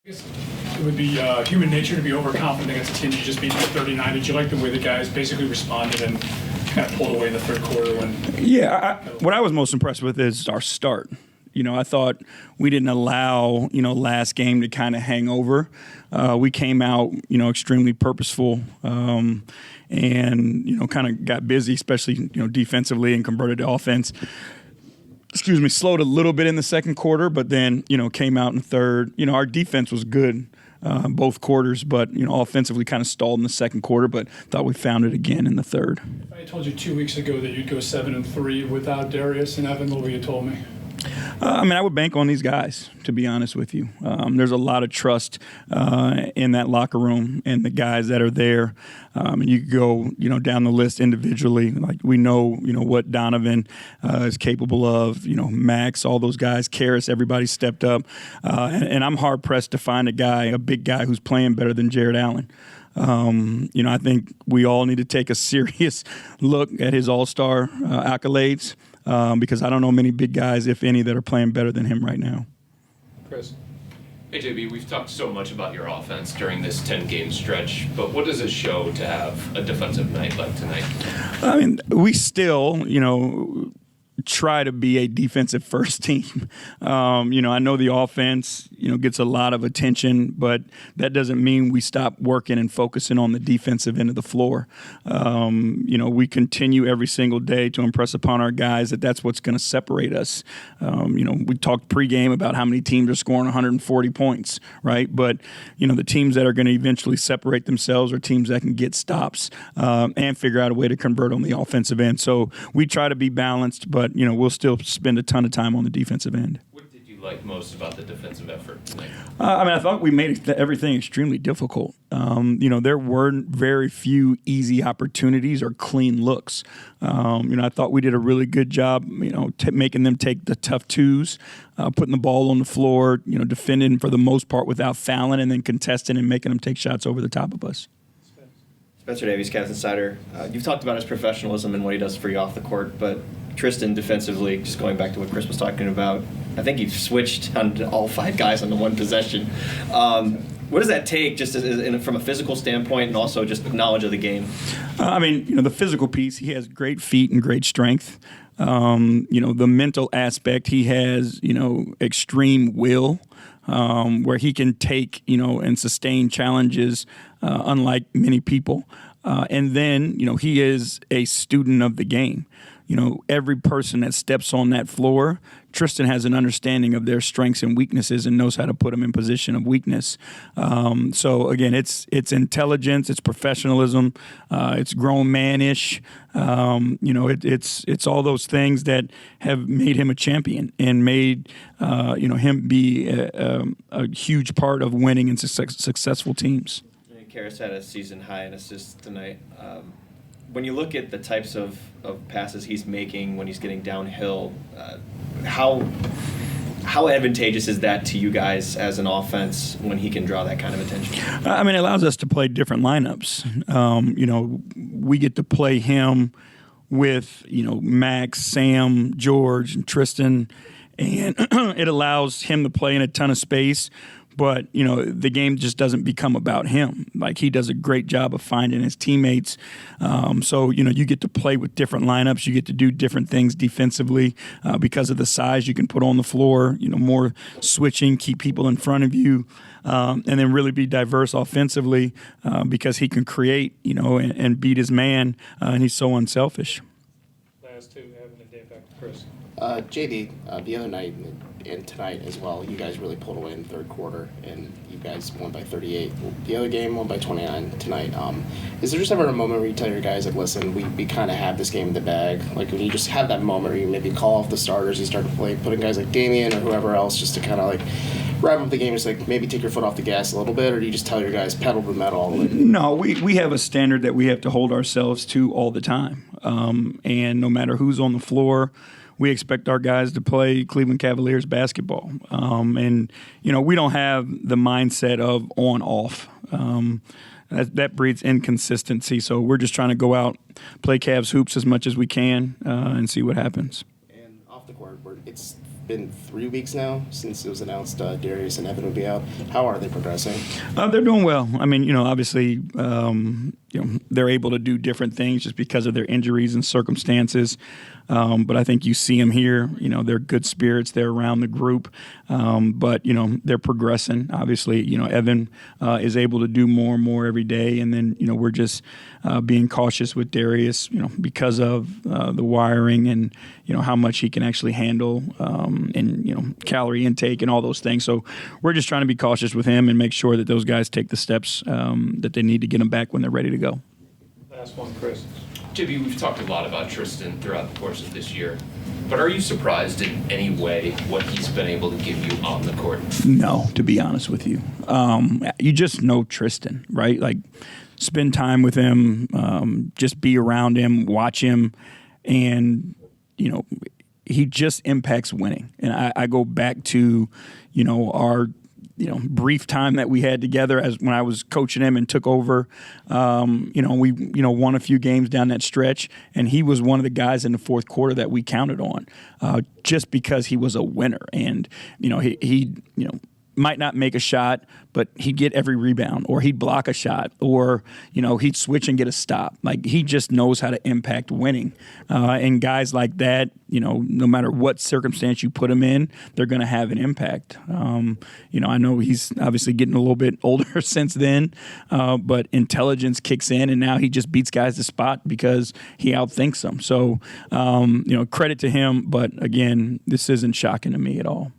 It would be human nature to be overconfident against a team you just beat by 39. Did you like the way the guys basically responded and kind of pulled away in the third quarter? What I was most impressed with is our start. I thought we didn't allow, last game to kind of hang over. We came out, extremely purposeful and, kind of got busy, especially, defensively and converted to offense. Slowed a little bit in the second quarter, but then, came out in third. Our defense was good both quarters, but, offensively kind of stalled in the second quarter, but thought we found it again in the third. If I told you 2 weeks ago that you'd go 7-3 without Darius and Evan, what would you told me? I would bank on these guys, to be honest with you. There's a lot of trust in that locker room and the guys that are there. And you could go, down the list individually. Like we know, what Donovan is capable of. Max, all those guys, Caris, everybody stepped up. And I'm hard pressed to find a big guy who's playing better than Jared Allen. I think we all need to take a serious look at his all-star accolades. Because I don't know many big guys, if any, that are playing better than him right now. Chris. Hey, J.B., we've talked so much about your offense during this 10-game stretch, but what does it show to have a defensive night like tonight? We still, try to be a defensive first team. I know the offense, gets a lot of attention, but that doesn't mean we stop working and focusing on the defensive end of the floor. We continue every single day to impress upon our guys that that's what's going to separate us. We talked pregame about how many teams are scoring 140 points, right? But, the teams that are going to eventually separate themselves are teams that can get stops and figure out a way to convert on the offensive end. So we try to be balanced, but we'll still spend a ton of time on the defensive end. What did you like most about the defensive effort tonight? I thought we made everything extremely difficult. There weren't very few easy opportunities or clean looks. I thought we did a really good job, making them take the tough twos, putting the ball on the floor, defending for the most part without fouling, and then contesting and making them take shots over the top of us. Spencer Davies, Cavs Insider. You've talked about his professionalism and what he does for you off the court, but Tristan defensively, just going back to what Chris was talking about, I think you've switched on all 5 guys on the one possession. What does that take just from a physical standpoint and also just knowledge of the game? The physical piece, he has great feet and great strength. The mental aspect, he has, extreme will. Where he can take, and sustain challenges unlike many people. And then, he is a student of the game. Every person that steps on that floor, Tristan has an understanding of their strengths and weaknesses and knows how to put them in position of weakness. So, again, it's intelligence, it's professionalism, it's grown man-ish. It's all those things that have made him a champion and made, him be a huge part of winning and successful teams. Caris had a season high in assists tonight. When you look at the types of passes he's making when he's getting downhill, how advantageous is that to you guys as an offense when he can draw that kind of attention? It allows us to play different lineups. We get to play him with, Max, Sam, George, and Tristan, and it allows him to play in a ton of space. But, the game just doesn't become about him. Like, he does a great job of finding his teammates. So, you get to play with different lineups. You get to do different things defensively because of the size you can put on the floor, more switching, keep people in front of you, and then really be diverse offensively because he can create, and beat his man, and he's so unselfish. Last 2, Evan and Dave, back to Chris. J.B., the other night and tonight as well, you guys really pulled away in the third quarter, and you guys won by 38. The other game won by 29 tonight. Is there just ever a moment where you tell your guys, like, listen, we kind of have this game in the bag? Like, when you just have that moment where you maybe call off the starters, you start to play, putting guys like Damian or whoever else just to kind of, like, wrap up the game, just, like, maybe take your foot off the gas a little bit, or do you just tell your guys, pedal to the metal all the way? No, we have a standard that we have to hold ourselves to all the time. And no matter who's on the floor, we expect our guys to play Cleveland Cavaliers basketball. And, we don't have the mindset of on-off. That breeds inconsistency. So we're just trying to go out, play Cavs hoops as much as we can, and see what happens. And off the court, it's been 3 weeks now since it was announced Darius and Evan would be out. How are they progressing? They're doing well. I mean, obviously, they're able to do different things just because of their injuries and circumstances. But I think you see them here. They're good spirits. They're around the group. But they're progressing. Obviously, Evan is able to do more and more every day. And then, we're just being cautious with Darius, because of the wiring and, how much he can actually handle and, calorie intake and all those things. So we're just trying to be cautious with him and make sure that those guys take the steps that they need to get them back when they're ready to go. Last one, Chris. J.B., we've talked a lot about Tristan throughout the course of this year, but are you surprised in any way what he's been able to give you on the court? No, to be honest with you. You just know Tristan, right? Like, spend time with him, just be around him, watch him, and, he just impacts winning. And I go back to, our brief time that we had together as when I was coaching him and took over. We won a few games down that stretch, and he was one of the guys in the fourth quarter that we counted on, just because he was a winner. And he might not make a shot, but he'd get every rebound, or he'd block a shot, or he'd switch and get a stop. Like, he just knows how to impact winning. And guys like that, no matter what circumstance you put him in, they're going to have an impact. I know he's obviously getting a little bit older since then, but intelligence kicks in, and now he just beats guys to spot because he outthinks them. So, credit to him. But again, this isn't shocking to me at all.